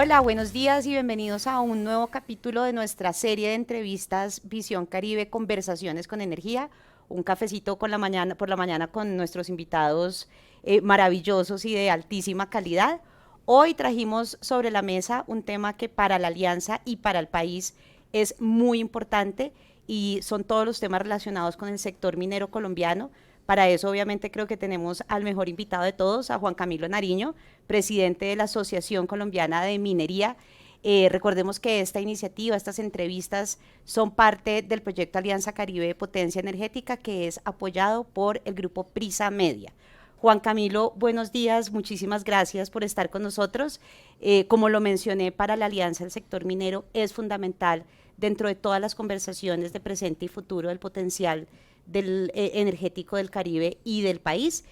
Hola, buenos días y bienvenidos a un nuevo capítulo de nuestra serie de entrevistas Visión Caribe, Conversaciones con Energía. Un cafecito por la mañana con nuestros invitados maravillosos y de altísima calidad. Hoy trajimos sobre la mesa un tema que para la Alianza y para el país es muy importante y son todos los temas relacionados con el sector minero colombiano. Para eso, obviamente, creo que tenemos al mejor invitado de todos, a Juan Camilo Nariño, presidente de la Asociación Colombiana de Minería. Recordemos que esta iniciativa, estas entrevistas, son parte del proyecto Alianza Caribe de Potencia Energética, que es apoyado por el grupo Prisa Media. Juan Camilo, buenos días, muchísimas gracias por estar con nosotros. Como lo mencioné, para la Alianza el sector minero es fundamental dentro de todas las conversaciones de presente y futuro del potencial energético del Caribe y del país.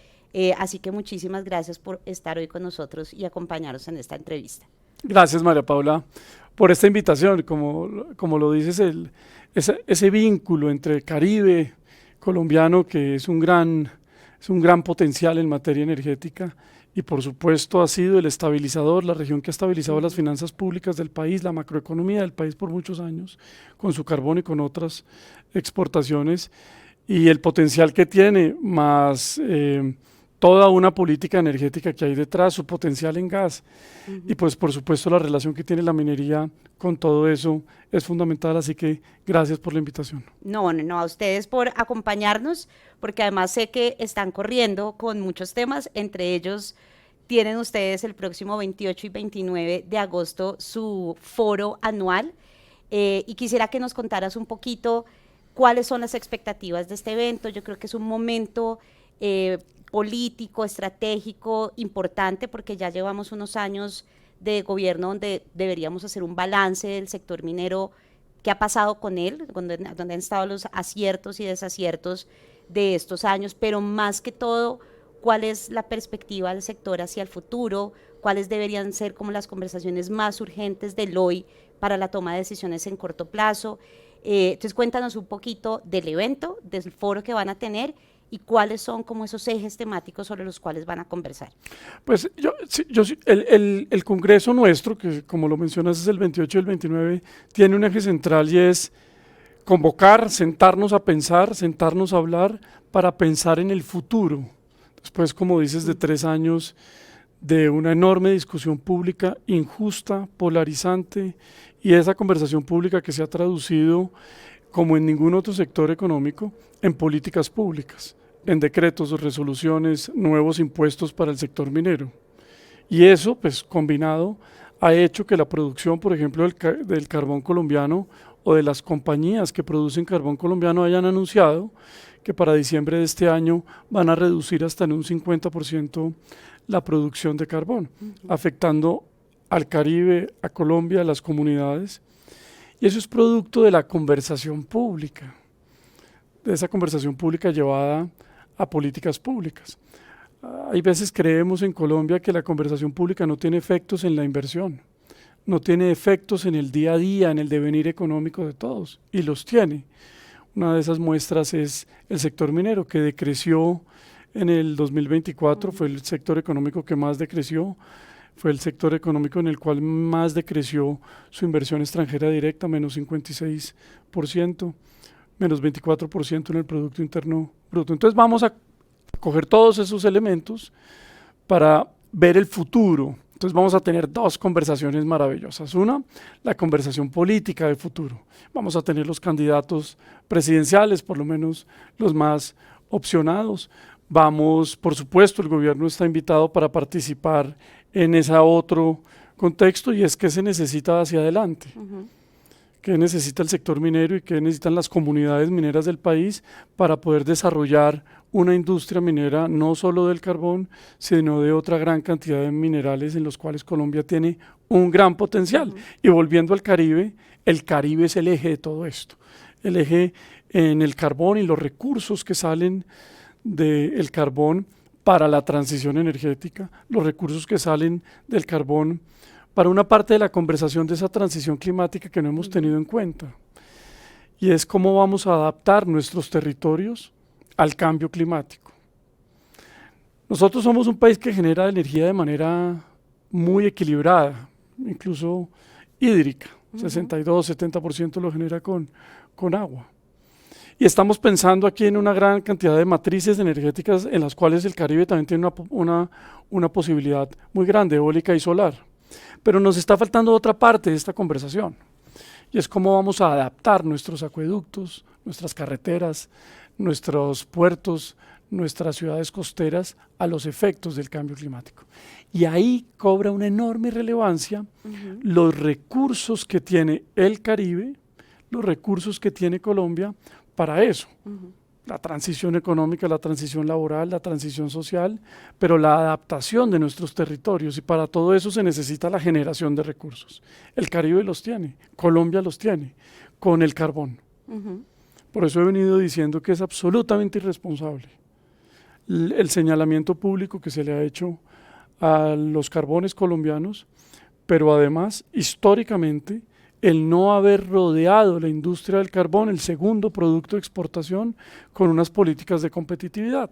Así que muchísimas gracias por estar hoy con nosotros y acompañarnos en esta entrevista. Gracias, María Paula, por esta invitación. Como lo dices, ese vínculo entre Caribe colombiano, que es un gran potencial en materia energética, y por supuesto ha sido el estabilizador, la región que ha estabilizado las finanzas públicas del país, la macroeconomía del país por muchos años, con su carbón y con otras exportaciones, y el potencial que tiene, más toda una política energética que hay detrás, su potencial en gas, y pues por supuesto la relación que tiene la minería con todo eso es fundamental, así que gracias por la invitación. No, a ustedes por acompañarnos, porque además sé que están corriendo con muchos temas, entre ellos tienen ustedes el próximo 28 y 29 de agosto su foro anual, y quisiera que nos contaras un poquito cuáles son las expectativas de este evento. Yo creo que es un momento político, estratégico, importante, porque ya llevamos unos años de gobierno donde deberíamos hacer un balance del sector minero, qué ha pasado con él, donde han estado los aciertos y desaciertos de estos años, pero más que todo, cuál es la perspectiva del sector hacia el futuro, cuáles deberían ser como las conversaciones más urgentes del hoy para la toma de decisiones en corto plazo. Entonces cuéntanos un poquito del evento, del foro que van a tener y cuáles son como esos ejes temáticos sobre los cuales van a conversar. Pues el Congreso nuestro, que como lo mencionas es el 28 y el 29, tiene un eje central y es convocar, sentarnos a pensar, sentarnos a hablar para pensar en el futuro. Después, como dices, de 3 años de una enorme discusión pública injusta, polarizante, y esa conversación pública que se ha traducido, como en ningún otro sector económico, en políticas públicas, en decretos, resoluciones, nuevos impuestos para el sector minero. Y eso, pues combinado, ha hecho que la producción, por ejemplo, del carbón colombiano o de las compañías que producen carbón colombiano hayan anunciado que para diciembre de este año van a reducir hasta en un 50% la producción de carbón, afectando al Caribe, a Colombia, a las comunidades. Y eso es producto de la conversación pública, de esa conversación pública llevada a políticas públicas. Hay veces creemos en Colombia que la conversación pública no tiene efectos en la inversión, no tiene efectos en el día a día, en el devenir económico de todos, y los tiene. Una de esas muestras es el sector minero, que decreció en el 2024, fue el sector económico que más decreció, fue el sector económico en el cual más decreció su inversión extranjera directa, menos 56%, menos 24% en el Producto Interno Bruto. Entonces vamos a coger todos esos elementos para ver el futuro. Entonces vamos a tener 2 conversaciones maravillosas. Una, la conversación política de futuro. Vamos a tener los candidatos presidenciales, por lo menos los más opcionados. Vamos, por supuesto, el gobierno está invitado para participar en ese otro contexto, y es que se necesita hacia adelante. ¿Qué necesita el sector minero y qué necesitan las comunidades mineras del país para poder desarrollar una industria minera no solo del carbón, sino de otra gran cantidad de minerales en los cuales Colombia tiene un gran potencial? Y volviendo al Caribe, el Caribe es el eje de todo esto, el eje en el carbón y los recursos que salen del carbón para la transición energética, los recursos que salen del carbón para una parte de la conversación de esa transición climática que no hemos tenido en cuenta, y es cómo vamos a adaptar nuestros territorios al cambio climático. Nosotros somos un país que genera energía de manera muy equilibrada. incluso hídrica, 62-70% lo genera con agua. Y estamos pensando aquí en una gran cantidad de matrices energéticas en las cuales el Caribe también tiene una posibilidad muy grande, eólica y solar. Pero nos está faltando otra parte de esta conversación, y es cómo vamos a adaptar nuestros acueductos, nuestras carreteras, nuestros puertos, nuestras ciudades costeras a los efectos del cambio climático. Y ahí cobra una enorme relevancia los recursos que tiene el Caribe, los recursos que tiene Colombia para eso. La transición económica, la transición laboral, la transición social, pero la adaptación de nuestros territorios, y para todo eso se necesita la generación de recursos. El Caribe los tiene, Colombia los tiene, con el carbón. Por eso he venido diciendo que es absolutamente irresponsable el señalamiento público que se le ha hecho a los carbones colombianos, pero además, históricamente, el no haber rodeado la industria del carbón, el segundo producto de exportación, con unas políticas de competitividad.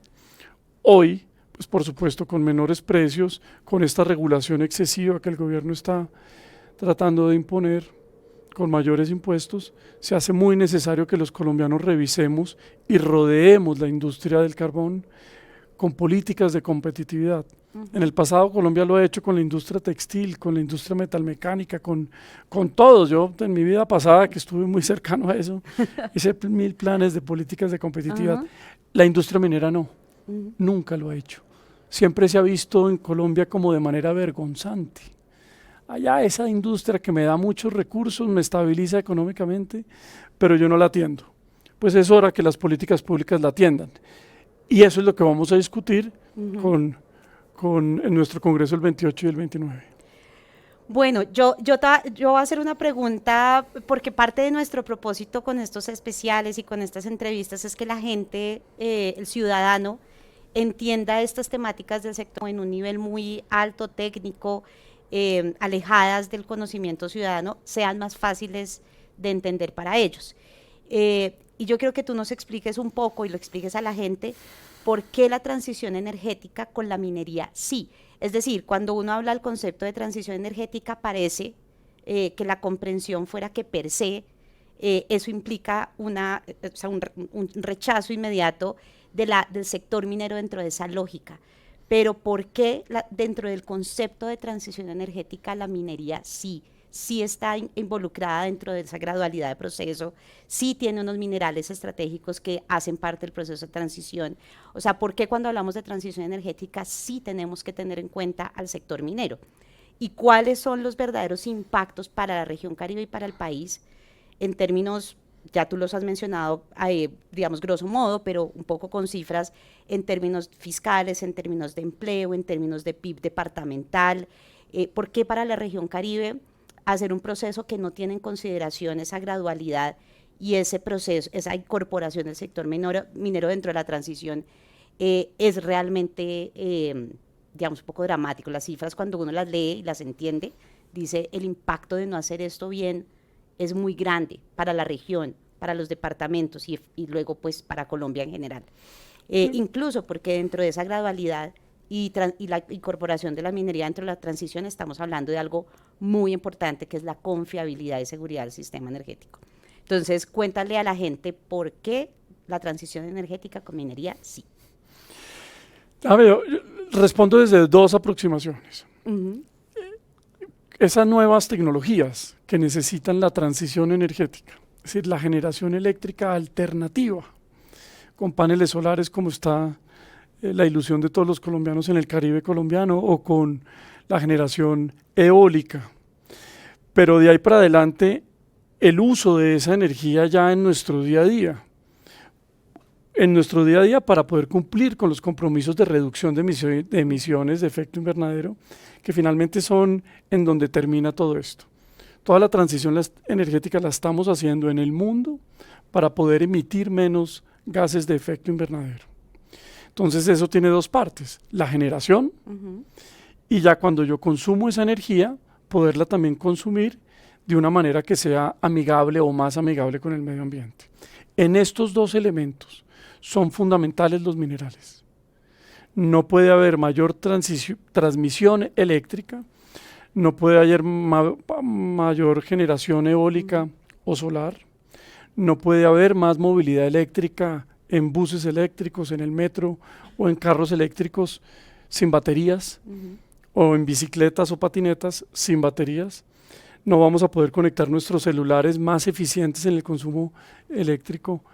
Hoy, pues por supuesto, con menores precios, con esta regulación excesiva que el gobierno está tratando de imponer, con mayores impuestos, se hace muy necesario que los colombianos revisemos y rodeemos la industria del carbón con políticas de competitividad. En el pasado Colombia lo ha hecho con la industria textil, con la industria metalmecánica, con todos. Yo en mi vida pasada, que estuve muy cercano a eso, hice 1000 planes de políticas de competitividad. La industria minera no, nunca lo ha hecho. Siempre se ha visto en Colombia como de manera vergonzante. Allá esa industria que me da muchos recursos, me estabiliza económicamente, pero yo no la atiendo. Pues es hora que las políticas públicas la atiendan. Y eso es lo que vamos a discutir en nuestro congreso el 28 y el 29. Bueno, yo voy a hacer una pregunta, porque parte de nuestro propósito con estos especiales y con estas entrevistas es que la gente, el ciudadano, entienda estas temáticas del sector en un nivel muy alto, técnico, alejadas del conocimiento ciudadano, sean más fáciles de entender para ellos. Y yo quiero que tú nos expliques un poco y lo expliques a la gente por qué la transición energética con la minería sí. Es decir, cuando uno habla del concepto de transición energética, parece que la comprensión fuera que per se eso implica un rechazo inmediato del sector minero dentro de esa lógica. Pero ¿por qué dentro del concepto de transición energética la minería sí está involucrada dentro de esa gradualidad de proceso, sí tiene unos minerales estratégicos que hacen parte del proceso de transición? O sea, ¿por qué cuando hablamos de transición energética sí tenemos que tener en cuenta al sector minero? ¿Y cuáles son los verdaderos impactos para la región Caribe y para el país en términos, ya tú los has mencionado, digamos grosso modo, pero un poco con cifras, en términos fiscales, en términos de empleo, en términos de PIB departamental? ¿Por qué para la región Caribe hacer un proceso que no tiene en consideración esa gradualidad y ese proceso, esa incorporación del sector minero dentro de la transición, es realmente, digamos, un poco dramático? Las cifras, cuando uno las lee y las entiende, dice el impacto de no hacer esto bien es muy grande para la región, para los departamentos y luego pues para Colombia en general. Incluso porque dentro de esa gradualidad y la incorporación de la minería dentro de la transición estamos hablando de algo muy importante, que es la confiabilidad y seguridad del sistema energético. Entonces, cuéntale a la gente por qué la transición energética con minería sí. A ver, yo respondo desde dos aproximaciones. Esas nuevas tecnologías que necesitan la transición energética, es decir, la generación eléctrica alternativa, con paneles solares como está la ilusión de todos los colombianos en el Caribe colombiano, o con la generación eólica. Pero de ahí para adelante, el uso de esa energía ya en nuestro día a día. En nuestro día a día, para poder cumplir con los compromisos de reducción de emisiones de efecto invernadero, que finalmente son en donde termina todo esto. Toda la transición energética la estamos haciendo en el mundo para poder emitir menos gases de efecto invernadero. Entonces eso tiene dos partes: la generación, y ya cuando yo consumo esa energía, poderla también consumir de una manera que sea amigable o más amigable con el medio ambiente. En estos dos elementos son fundamentales los minerales. No puede haber mayor transmisión eléctrica, no puede haber mayor generación eólica o solar, no puede haber más movilidad eléctrica en buses eléctricos, en el metro o en carros eléctricos sin baterías, o en bicicletas o patinetas sin baterías. No vamos a poder conectar nuestros celulares más eficientes en el consumo eléctrico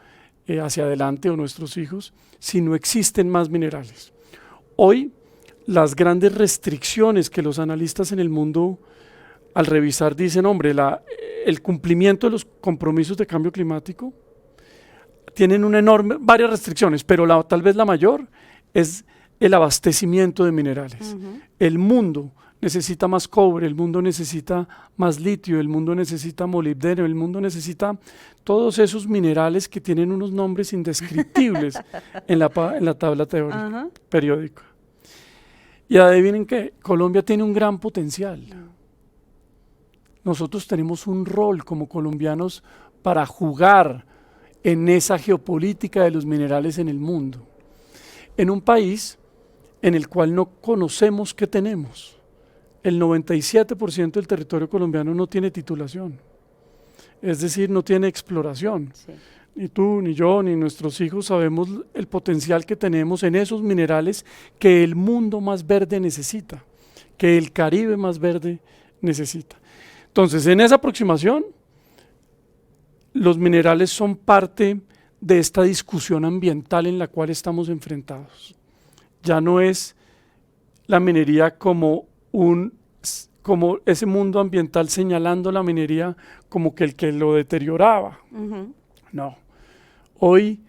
hacia adelante, o nuestros hijos, si no existen más minerales. Hoy, las grandes restricciones que los analistas en el mundo al revisar dicen, hombre, el cumplimiento de los compromisos de cambio climático tienen varias restricciones, pero tal vez la mayor es el abastecimiento de minerales. El mundo necesita más cobre, el mundo necesita más litio, el mundo necesita molibdeno, el mundo necesita todos esos minerales que tienen unos nombres indescriptibles en la tabla teórica, periódica. Y adivinen qué, Colombia tiene un gran potencial. Nosotros tenemos un rol como colombianos para jugar en esa geopolítica de los minerales en el mundo. En un país en el cual no conocemos qué tenemos. El 97% del territorio colombiano no tiene titulación, es decir, no tiene exploración. Sí. Ni tú, ni yo, ni nuestros hijos sabemos el potencial que tenemos en esos minerales que el mundo más verde necesita, que el Caribe más verde necesita. Entonces, en esa aproximación, los minerales son parte de esta discusión ambiental en la cual estamos enfrentados. Ya no es la minería como ese mundo ambiental señalando la minería como que el que lo deterioraba. No. Hoy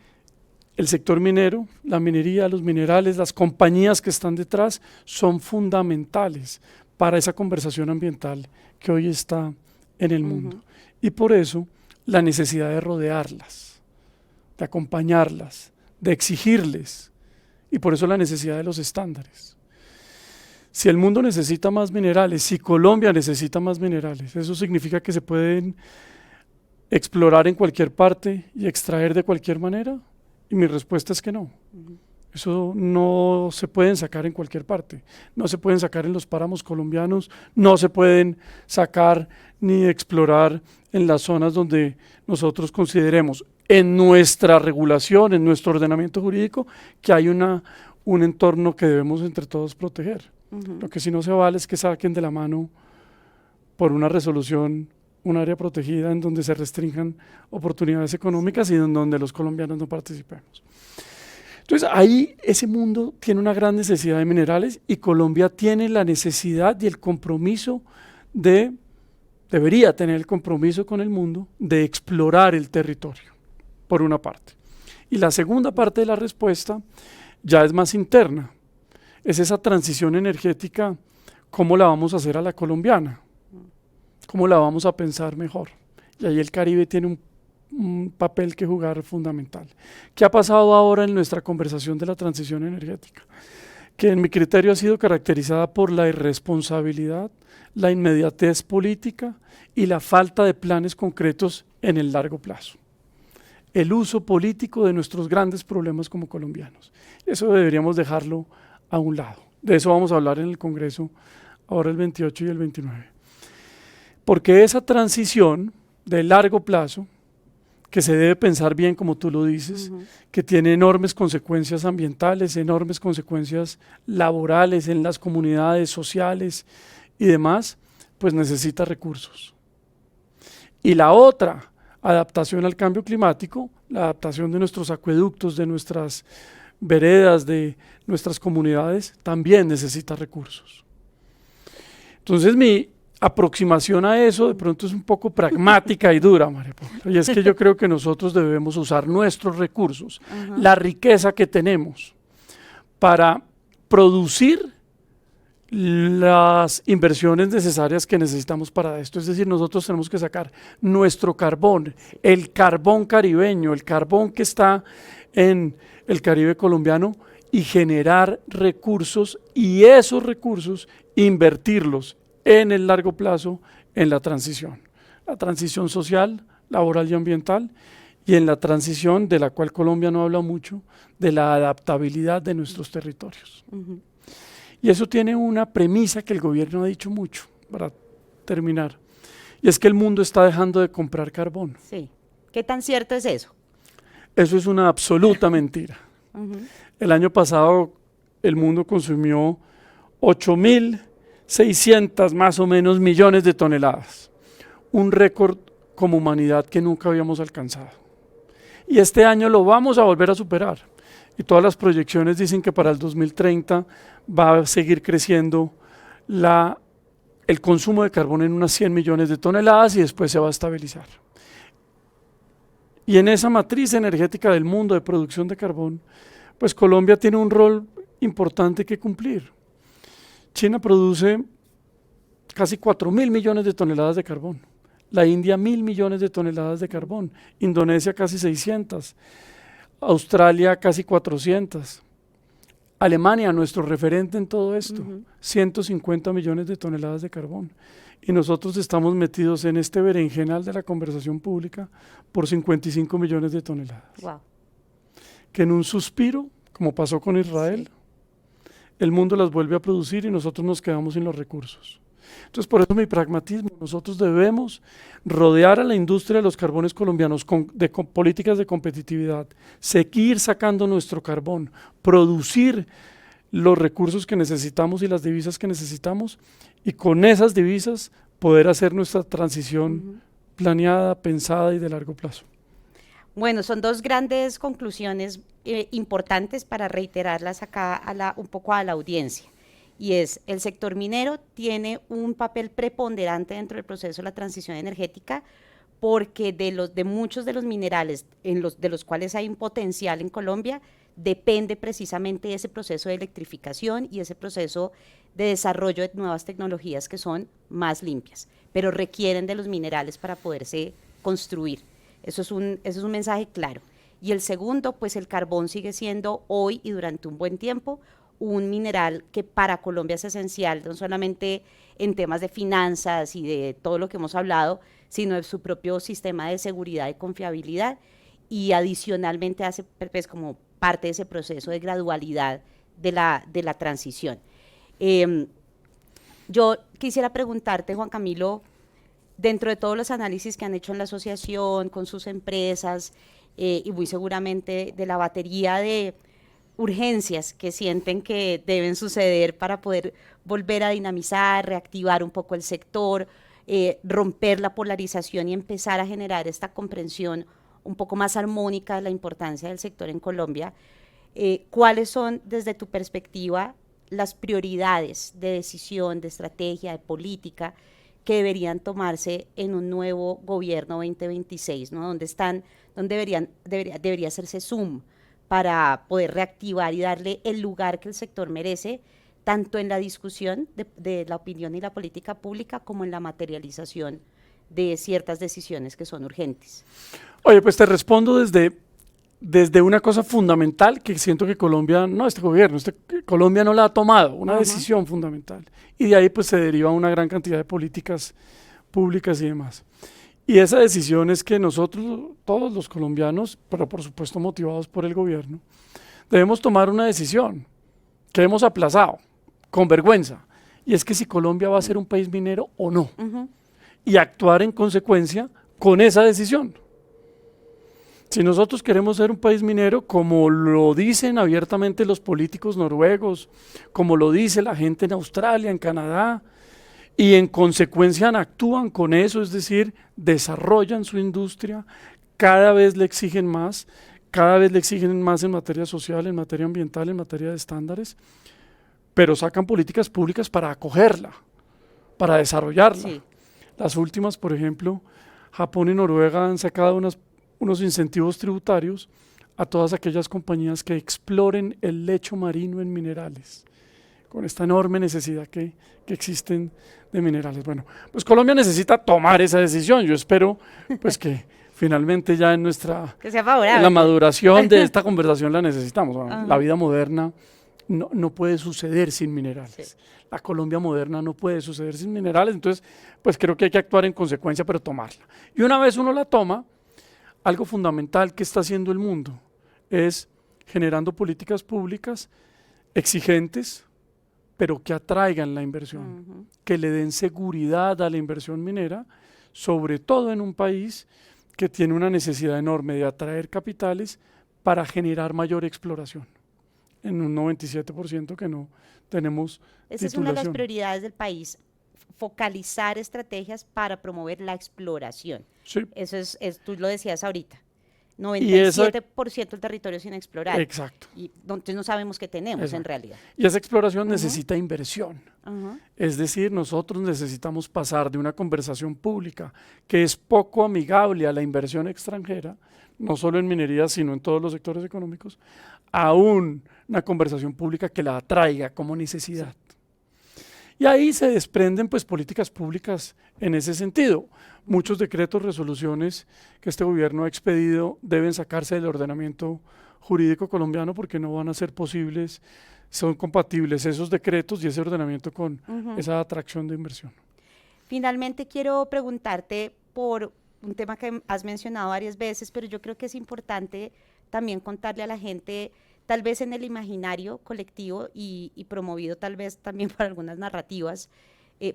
el sector minero, la minería, los minerales, las compañías que están detrás son fundamentales para esa conversación ambiental que hoy está en el mundo. Y por eso la necesidad de rodearlas, de acompañarlas, de exigirles, y por eso la necesidad de los estándares. Si el mundo necesita más minerales, si Colombia necesita más minerales, eso significa que se pueden explorar en cualquier parte y extraer de cualquier manera, y mi respuesta es que no. Eso no se pueden sacar en cualquier parte, no se pueden sacar en los páramos colombianos, no se pueden sacar ni explorar en las zonas donde nosotros consideremos en nuestra regulación, en nuestro ordenamiento jurídico, que hay un entorno que debemos entre todos proteger. Lo que sí no se vale es que saquen de la mano por una resolución un área protegida en donde se restrinjan oportunidades económicas y en donde los colombianos no participemos. Entonces ahí ese mundo tiene una gran necesidad de minerales y Colombia tiene la necesidad y el compromiso debería tener el compromiso con el mundo de explorar el territorio, por una parte. Y la segunda parte de la respuesta ya es más interna, es esa transición energética, ¿cómo la vamos a hacer a la colombiana? ¿Cómo la vamos a pensar mejor? Y ahí el Caribe tiene un papel que jugar fundamental. ¿Qué ha pasado ahora en nuestra conversación de la transición energética? Que en mi criterio ha sido caracterizada por la irresponsabilidad, la inmediatez política y la falta de planes concretos en el largo plazo. El uso político de nuestros grandes problemas como colombianos. Eso deberíamos dejarlo a un lado. De eso vamos a hablar en el Congreso ahora el 28 y el 29. Porque esa transición de largo plazo, que se debe pensar bien como tú lo dices, que tiene enormes consecuencias ambientales, enormes consecuencias laborales en las comunidades sociales y demás, pues necesita recursos. Y la otra, adaptación al cambio climático, la adaptación de nuestros acueductos, de nuestras veredas, de nuestras comunidades, también necesita recursos. Entonces mi aproximación a eso de pronto es un poco pragmática y dura, María Paula, y es que yo creo que nosotros debemos usar nuestros recursos, la riqueza que tenemos, para producir las inversiones necesarias que necesitamos para esto. Es decir, nosotros tenemos que sacar nuestro carbón, el carbón caribeño, el carbón que está en el Caribe colombiano, y generar recursos, y esos recursos invertirlos en el largo plazo en la transición social, laboral y ambiental, y en la transición de la cual Colombia no habla mucho, de la adaptabilidad de nuestros territorios. Y eso tiene una premisa que el gobierno ha dicho mucho, para terminar, y es que el mundo está dejando de comprar carbón. Sí. ¿Qué tan cierto es eso? Eso es una absoluta mentira. El año pasado el mundo consumió 8.600 más o menos millones de toneladas, un récord como humanidad que nunca habíamos alcanzado. Y este año lo vamos a volver a superar. Y todas las proyecciones dicen que para el 2030 va a seguir creciendo el consumo de carbón en unas 100 millones de toneladas y después se va a estabilizar. Y en esa matriz energética del mundo de producción de carbón, pues Colombia tiene un rol importante que cumplir. China produce casi 4.000 millones de toneladas de carbón. La India 1.000 millones de toneladas de carbón. Indonesia casi 600. Australia casi 400. Alemania, nuestro referente en todo esto, 150 millones de toneladas de carbón. Y nosotros estamos metidos en este berenjenal de la conversación pública por 55 millones de toneladas. Wow. Que en un suspiro, como pasó con Israel, el mundo las vuelve a producir y nosotros nos quedamos sin los recursos. Entonces, por eso mi pragmatismo, nosotros debemos rodear a la industria de los carbones colombianos con políticas de competitividad, seguir sacando nuestro carbón, producir los recursos que necesitamos y las divisas que necesitamos, y con esas divisas poder hacer nuestra transición planeada, pensada y de largo plazo. Bueno, son dos grandes conclusiones importantes para reiterarlas acá un poco a la audiencia. Y es, el sector minero tiene un papel preponderante dentro del proceso de la transición energética, porque de muchos de los minerales de los cuales hay un potencial en Colombia, depende precisamente ese proceso de electrificación y ese proceso de desarrollo de nuevas tecnologías que son más limpias, pero requieren de los minerales para poderse construir. Eso es un mensaje claro. Y el segundo, pues el carbón sigue siendo hoy y durante un buen tiempo un mineral que para Colombia es esencial, no solamente en temas de finanzas y de todo lo que hemos hablado, sino de su propio sistema de seguridad y confiabilidad, y adicionalmente hace pues, como parte de ese proceso de gradualidad de la transición. Yo quisiera preguntarte, Juan Camilo, dentro de todos los análisis que han hecho en la asociación, con sus empresas, y muy seguramente de la batería de urgencias que sienten que deben suceder para poder volver a dinamizar, reactivar un poco el sector, romper la polarización y empezar a generar esta comprensión un poco más armónica de la importancia del sector en Colombia. ¿Cuáles son, desde tu perspectiva, las prioridades de decisión, de estrategia, de política que deberían tomarse en un nuevo gobierno 2026, ¿no? ¿Dónde debería hacerse zoom para poder reactivar y darle el lugar que el sector merece, tanto en la discusión de la opinión y la política pública como en la materialización de ciertas decisiones que son urgentes? Oye, pues te respondo desde una cosa fundamental que siento que Colombia no la ha tomado, una decisión fundamental. Y de ahí pues se deriva una gran cantidad de políticas públicas y demás. Y esa decisión es que nosotros, todos los colombianos, pero por supuesto motivados por el gobierno, debemos tomar una decisión que hemos aplazado, con vergüenza, y es que si Colombia va a ser un país minero o no, y actuar en consecuencia con esa decisión. Si nosotros queremos ser un país minero, como lo dicen abiertamente los políticos noruegos, como lo dice la gente en Australia, en Canadá, y en consecuencia actúan con eso, es decir, desarrollan su industria, cada vez le exigen más en materia social, en materia ambiental, en materia de estándares, pero sacan políticas públicas para acogerla, para desarrollarla. Sí. Las últimas, por ejemplo, Japón y Noruega han sacado unos incentivos tributarios a todas aquellas compañías que exploren el lecho marino en minerales, con esta enorme necesidad que existen de minerales. Bueno, pues Colombia necesita tomar esa decisión. Yo espero pues que finalmente ya en la maduración de esta conversación la necesitamos. Bueno, la vida moderna no puede suceder sin minerales. Sí. La Colombia moderna no puede suceder sin minerales, entonces pues creo que hay que actuar en consecuencia, pero tomarla. Y una vez uno la toma, algo fundamental que está haciendo el mundo es generando políticas públicas exigentes, pero que atraigan la inversión, Ujú. que le den seguridad a la inversión minera, sobre todo en un país que tiene una necesidad enorme de atraer capitales para generar mayor exploración, en un 97% que no tenemos Esa es una de las titulación. prioridades del país, focalizar estrategias para promover la exploración. Sí, Eso tú lo decías ahorita, y esa, 97% del territorio sin explorar. exacto, Y entonces no sabemos qué tenemos en exacto. realidad. Y esa exploración Ujú, necesita inversión. ujú. Es decir, nosotros necesitamos pasar de una conversación pública que es poco amigable a la inversión extranjera, no solo en minería, sino en todos los sectores económicos, a una conversación pública que la atraiga como Sí. necesidad. Y ahí se desprenden pues políticas públicas en ese sentido. Muchos decretos, resoluciones que este gobierno ha expedido deben sacarse del ordenamiento jurídico colombiano porque no van a ser posibles, son compatibles esos decretos y ese ordenamiento con Ujú. esa atracción de inversión. Finalmente quiero preguntarte por un tema que has mencionado varias veces, pero yo creo que es importante también contarle a la gente, tal vez en el imaginario colectivo y promovido tal vez también por algunas narrativas,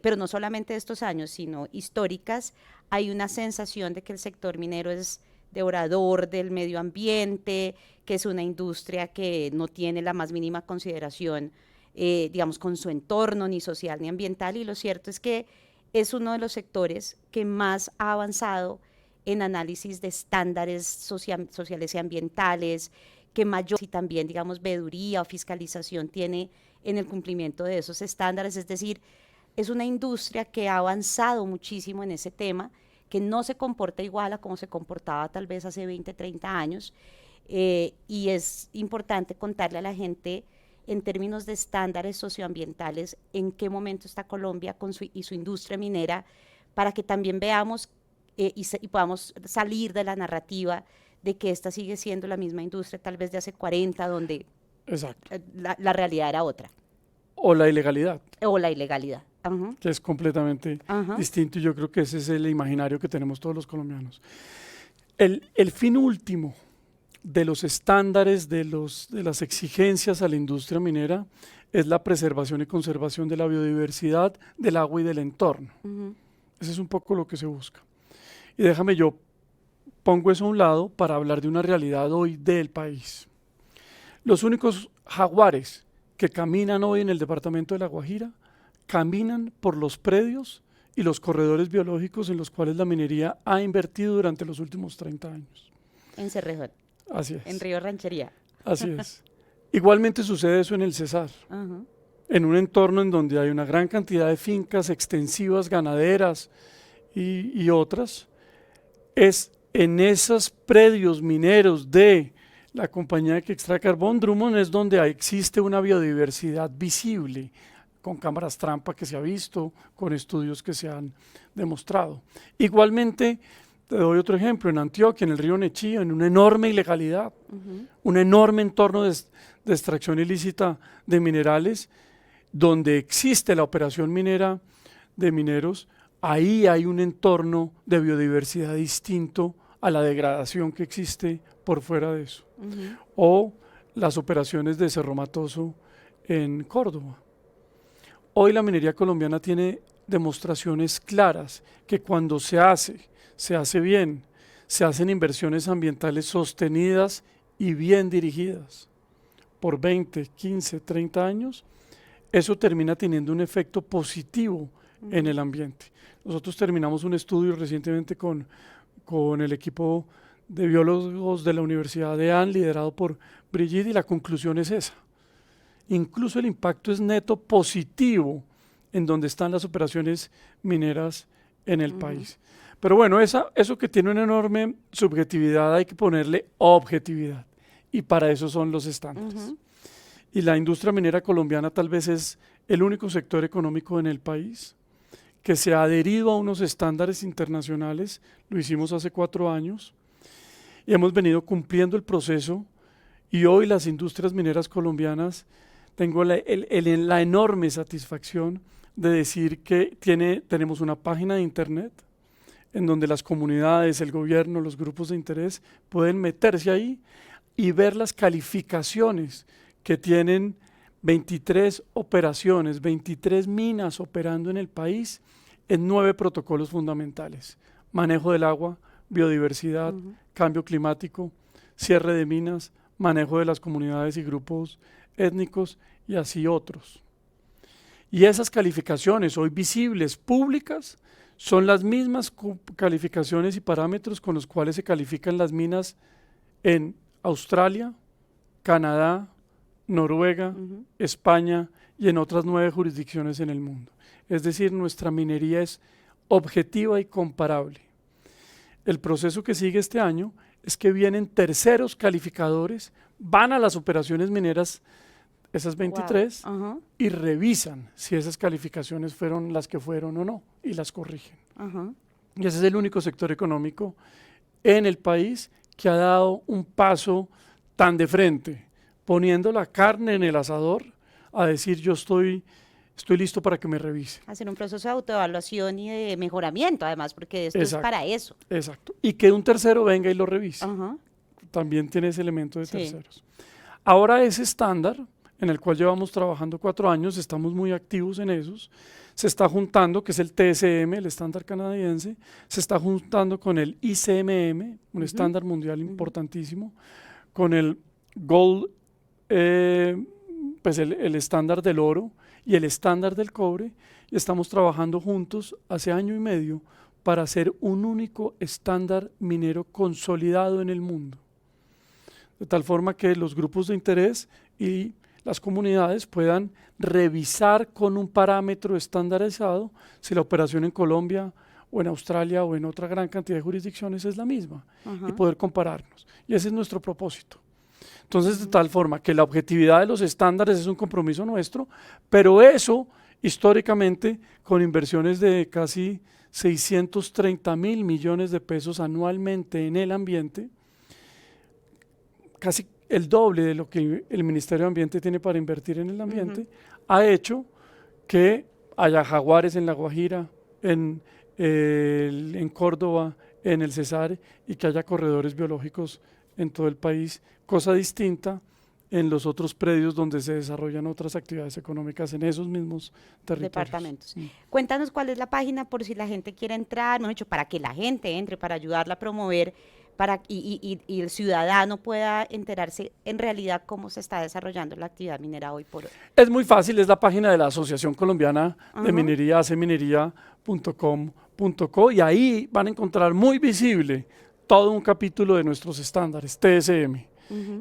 pero no solamente de estos años, sino históricas, hay una sensación de que el sector minero es devorador del medio ambiente, que es una industria que no tiene la más mínima consideración, digamos, con su entorno, ni social ni ambiental, y lo cierto es que es uno de los sectores que más ha avanzado en análisis de estándares sociales y ambientales, que mayor y también, digamos, veeduría o fiscalización tiene en el cumplimiento de esos estándares. Es decir, es una industria que ha avanzado muchísimo en ese tema, que no se comporta igual a como se comportaba tal vez hace 20, 30 años. Y es importante contarle a la gente en términos de estándares socioambientales en qué momento está Colombia con su industria minera, para que también veamos y podamos salir de la narrativa de que esta sigue siendo la misma industria tal vez de hace 40, donde Exacto. la realidad era otra, O la ilegalidad, o la ilegalidad. Ajá, que es completamente ajá, distinto y yo creo que ese es el imaginario que tenemos todos los colombianos. El fin último de los estándares, de las exigencias a la industria minera, es la preservación y conservación de la biodiversidad, del agua y del entorno. ujú, Ese es un poco lo que se busca. Y déjame yo pongo eso a un lado para hablar de una realidad hoy del país. Los únicos jaguares que caminan hoy en el departamento de La Guajira caminan por los predios y los corredores biológicos en los cuales la minería ha invertido durante los últimos 30 años. en Cerrejón, Así en es, Río Ranchería. así es. Igualmente sucede eso en el Cesar, Ajá, en un entorno en donde hay una gran cantidad de fincas extensivas, ganaderas y otras. Es en esos predios mineros de la compañía que extrae carbón, Drummond, es donde existe una biodiversidad visible, con cámaras trampa que se ha visto, con estudios que se han demostrado. Igualmente, te doy otro ejemplo, en Antioquia, en el río Nechí, en una enorme ilegalidad, ujú, un enorme entorno de extracción ilícita de minerales, donde existe la operación minera de mineros, ahí hay un entorno de biodiversidad distinto a la degradación que existe por fuera de eso. ujú, O las operaciones de Cerro Matoso en Córdoba. Hoy la minería colombiana tiene demostraciones claras que cuando se hace bien, se hacen inversiones ambientales sostenidas y bien dirigidas por 20, 15, 30 años, eso termina teniendo un efecto positivo en ujú. el ambiente. Nosotros terminamos un estudio recientemente con el equipo de biólogos de la Universidad de Anne, liderado por Brigitte, y la conclusión es esa. Incluso el impacto es neto positivo en donde están las operaciones mineras en el Ujú, país. Pero bueno, eso que tiene una enorme subjetividad hay que ponerle objetividad. Y para eso son los estándares. ujú, Y la industria minera colombiana tal vez es el único sector económico en el país que se ha adherido a unos estándares internacionales. Lo hicimos hace 4 años y hemos venido cumpliendo el proceso. Y hoy las industrias mineras colombianas, tengo la enorme satisfacción de decir que tenemos una página de internet en donde las comunidades, el gobierno, los grupos de interés pueden meterse ahí y ver las calificaciones que tienen 23 operaciones, 23 minas operando en el país en 9 protocolos fundamentales: manejo del agua, biodiversidad, cambio climático, cierre de minas, manejo de las comunidades y grupos étnicos y así otros. Y esas calificaciones hoy visibles, públicas, son las mismas calificaciones y parámetros con los cuales se califican las minas en Australia, Canadá, Noruega, España y en otras 9 jurisdicciones en el mundo. Es decir, nuestra minería es objetiva y comparable. El proceso que sigue este año es que vienen terceros calificadores, van a las operaciones mineras, esas 23, y revisan si esas calificaciones fueron las que fueron o no, y las corrigen. Y ese es el único sector económico en el país que ha dado un paso tan de frente, poniendo la carne en el asador a decir: yo estoy listo para que me revise. Hacer un proceso de autoevaluación y de mejoramiento, además, porque esto es para eso. Exacto. Y que un tercero venga y lo revise. También tiene ese elemento de terceros. Ahora ese estándar, en el cual llevamos trabajando 4 años, estamos muy activos en esos, se está juntando, que es el TSM, el estándar canadiense, se está juntando con el ICMM, un estándar mundial importantísimo, con el Gold, pues el estándar del oro y el estándar del cobre, y estamos trabajando juntos hace año y medio para hacer un único estándar minero consolidado en el mundo, de tal forma que los grupos de interés y las comunidades puedan revisar con un parámetro estandarizado si la operación en Colombia o en Australia o en otra gran cantidad de jurisdicciones es la misma, y poder compararnos. Y ese es nuestro propósito. Entonces, de tal forma que la objetividad de los estándares es un compromiso nuestro, pero eso históricamente con inversiones de casi 630.000 millones de pesos anualmente en el ambiente, casi el doble de lo que el Ministerio de Ambiente tiene para invertir en el ambiente, ha hecho que haya jaguares en La Guajira, en Córdoba, en el Cesar, y que haya corredores biológicos en todo el país, cosa distinta en los otros predios donde se desarrollan otras actividades económicas en esos mismos territorios. Departamentos. Cuéntanos cuál es la página por si la gente quiere entrar, mejor dicho, para que la gente entre, para ayudarla a promover, y el ciudadano pueda enterarse en realidad cómo se está desarrollando la actividad minera hoy por hoy. Es muy fácil, es la página de la Asociación Colombiana de Minería, acminería.com.co, y ahí van a encontrar muy visible todo un capítulo de nuestros estándares, TSM.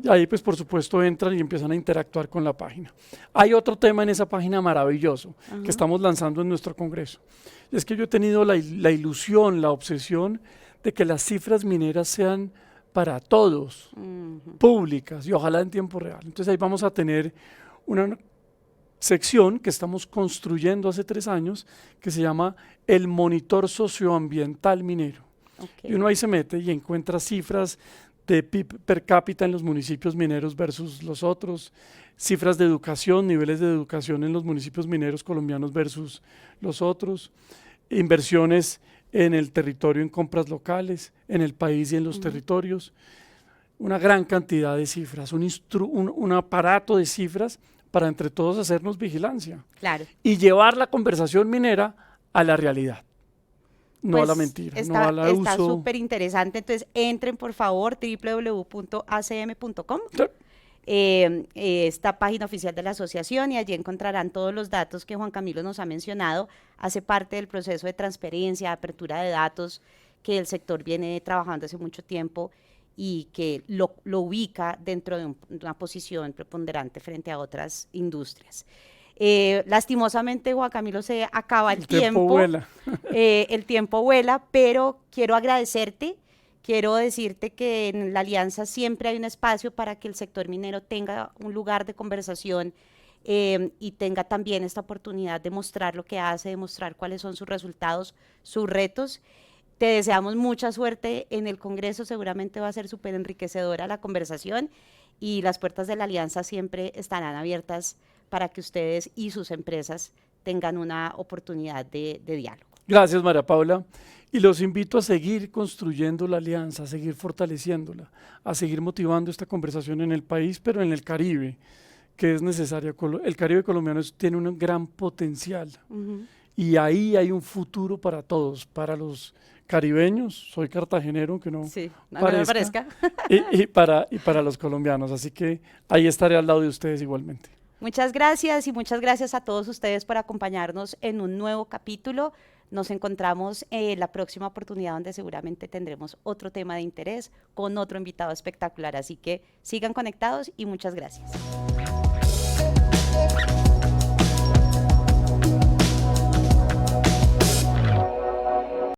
Y ahí, pues, por supuesto, entran y empiezan a interactuar con la página. Hay otro tema en esa página maravilloso que estamos lanzando en nuestro congreso. Y es que yo he tenido la ilusión, la obsesión de que las cifras mineras sean para todos, públicas y ojalá en tiempo real. Entonces ahí vamos a tener una sección que estamos construyendo hace 3 años que se llama el monitor socioambiental minero. Y uno ahí se mete y encuentra cifras de PIB per cápita en los municipios mineros versus los otros, cifras de educación, niveles de educación en los municipios mineros colombianos versus los otros, inversiones en el territorio en compras locales, en el país y en los territorios, una gran cantidad de cifras, un aparato de cifras para entre todos hacernos vigilancia y llevar la conversación minera a la realidad. No a la mentira, no a la uso. Está súper interesante, entonces entren por favor, www.acm.com, esta página oficial de la asociación, y allí encontrarán todos los datos que Juan Camilo nos ha mencionado. Hace parte del proceso de transparencia, de apertura de datos que el sector viene trabajando hace mucho tiempo y que lo ubica dentro de una posición preponderante frente a otras industrias. Lastimosamente, Juan Camilo, se acaba el tiempo. Vuela. El tiempo vuela, pero quiero agradecerte, quiero decirte que en la Alianza siempre hay un espacio para que el sector minero tenga un lugar de conversación y tenga también esta oportunidad de mostrar lo que hace, de mostrar cuáles son sus resultados, sus retos. Te deseamos mucha suerte en el Congreso, seguramente va a ser súper enriquecedora la conversación y las puertas de la Alianza siempre estarán abiertas para que ustedes y sus empresas tengan una oportunidad de diálogo. Gracias, María Paula. Y los invito a seguir construyendo la alianza, a seguir fortaleciéndola, a seguir motivando esta conversación en el país, pero en el Caribe, que es necesaria. El Caribe colombiano tiene un gran potencial. Ujú. Y ahí hay un futuro para todos, para los caribeños, soy cartagenero, aunque no Sí, no me parezca, parezca. y para los colombianos. Así que ahí estaré al lado de ustedes igualmente. Muchas gracias y muchas gracias a todos ustedes por acompañarnos en un nuevo capítulo. Nos encontramos en la próxima oportunidad donde seguramente tendremos otro tema de interés con otro invitado espectacular. Así que sigan conectados y muchas gracias.